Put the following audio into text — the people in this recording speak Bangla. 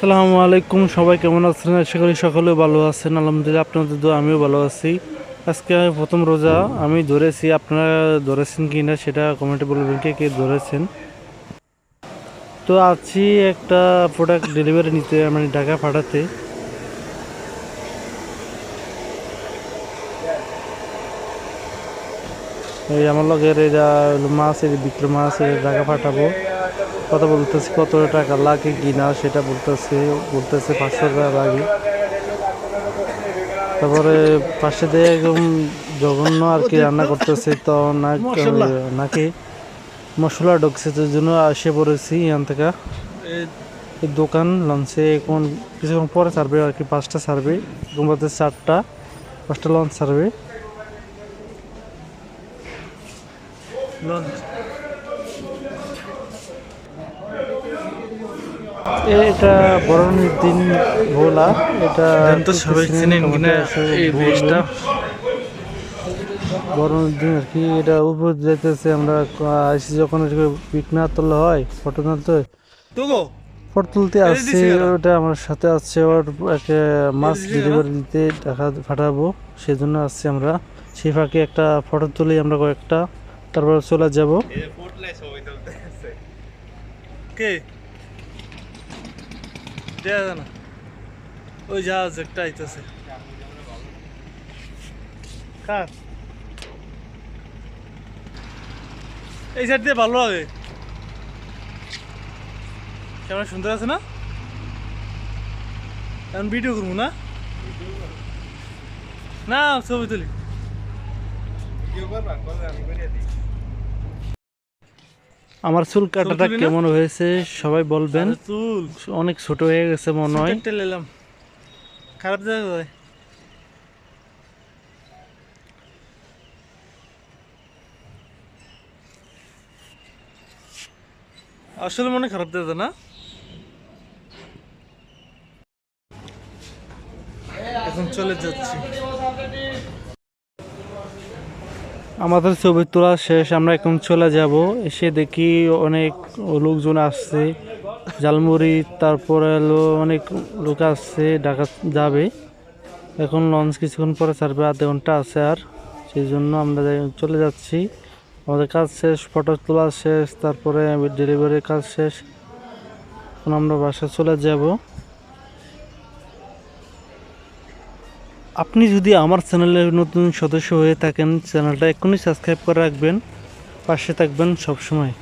আসসালামু আলাইকুম, সবাই কেমন আছেন? আশা করি সকলে ভালো আছেন। আলহামদুলিল্লাহ, আপনাদের দোয়া আমিও ভালো আছি। আজকে প্রথম রোজা আমি ধরেছি, আপনারা ধরেছেন কি না সেটা কমেন্টে বলবেন, কে কে ধরেছেন। তো আছি একটা প্রোডাক্ট ডেলিভারি নিতে, মানে ঢাকা পাঠাতে। এই আমার লগের এরা মাছ, এই বিক্রি মাছ ঢাকা পাঠাবো। কথা বলতেছি কত টাকা লাগে কি না সেটা বলতেছে 500 টাকা লাগে। তারপরে পাশে দিয়ে একদম জঘন্য আর কি রান্না করতেছে, তো নাকি মশলা ঢুকছে, তো জন্য এসে পড়েছি এখান থেকে। এই দোকান লঞ্চে এখন কিছুক্ষণ পরে ছাড়বে আর কি, 5টা ছাড়বে, ঘুমাতে 4টা 5টা লঞ্চ ছাড়বে। এটা বরণের দিন ভোলা, এটা তো সবাই চেনেন কিনা এই দেশটা? বরণের দিন আর কি, এটা উপর যাইতেছে। আমরা আইসি যখন পিক না তোলা হয়, ফটো তুলতে ফটো তুলতে আসছি, ওটা আমার সাথে আসছে। ওর একটা মাছ ডেলিভারি দিতে টাকা পাঠাবো, সেজন্য আসছি আমরা। সেই ফাঁকে একটা ফটো তুলি আমরা কয়েকটা, তারপর চলে যাব। কে দেয়া জানা ওই জাহাজ একটা আইতেছে। কার এই সাইড দিয়ে ভালো লাগে, কেমন সুন্দর আছে না? এখন ভিডিও করবো না, না ছবি তুলি। আমার চুল কাটাটা তুলি না? কেমন হয়েছে সবাই বলবেন। চুল অনেক ছোট হয়ে গেছে মনে হয়। নিলাম, খারাপ জায়গা যায়। আসলে মনে খারাপ দেয় না। এখন চলে যাচ্ছি। আমাদের ছবি তোলা শেষ, আমরা এখন চলে যাব। এসে দেখি অনেক লোকজন আসছে, ঝালমুড়ি, তারপরে অনেক লোক আসছে, ঢাকা যাবে। এখন লঞ্চ কিছুক্ষণ পরে ছাড়বে, আধা ঘন্টা আছে আর, সেই জন্য আমরা চলে যাচ্ছি। আমাদের কাজ শেষ, ফটো তোলা শেষ, তারপরে ডেলিভারির কাজ শেষ। এখন আমরা বাসায় চলে যাব। আপনি যদি আমার চ্যানেলের নতুন সদস্য হয়ে থাকেন, চ্যানেলটা এখনই সাবস্ক্রাইব করে রাখবেন, পাশে থাকবেন সবসময়।